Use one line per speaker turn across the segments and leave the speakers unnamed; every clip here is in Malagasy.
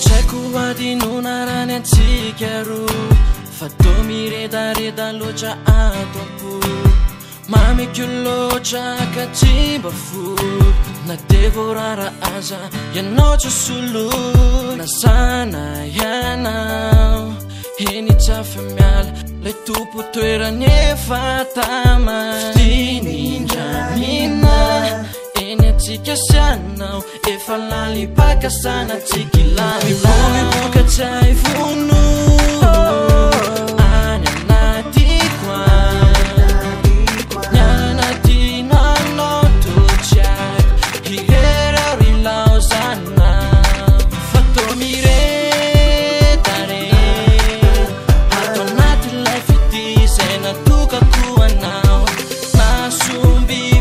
Chaikuadi nunarane chikaru Fatomire dare dalocha atopu Mami kyulocha kachimba fu Na devorara aza yanocha sulu Na sana yanao Heni chafemial Le tupu tuera nefatama Tininja mina Tika sianau Efa lali paka sana tiki lali Bumi buka chai funu Anya nati kwa Nyana ti nano tuchak Hihera rilau sana Fato mire tare Ato nati life iti Sena tuka kuwa nao Nasumbi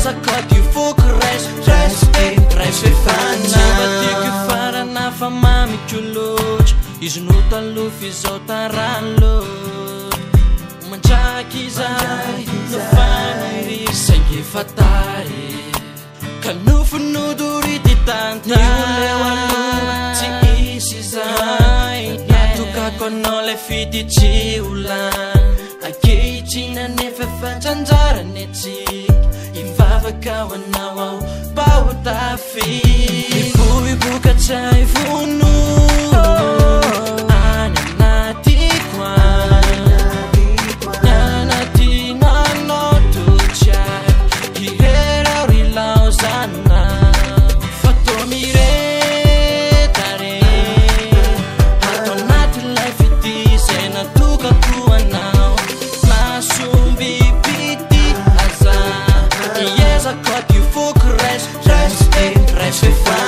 I caught you for caress, dress fana Bati que fara na fama mi chuloch Isnuta lufi zota ralo Manchaki zai no famiri Segi fatari Kanufu nuduri titanti Ulewalu ti isi zai Natuka konole fiti ci ulan Aki china nefe fanjanjara neti Infava kawanawau bau tafi Ibu kacai funu Anya nati kwa Nyana ti nano tuchak Hihera rilau sana Fato mire tare Hato nati life iti Sena tuka kuwa nao Nasumbi piti aza Yes, I caught you for caress, dress fine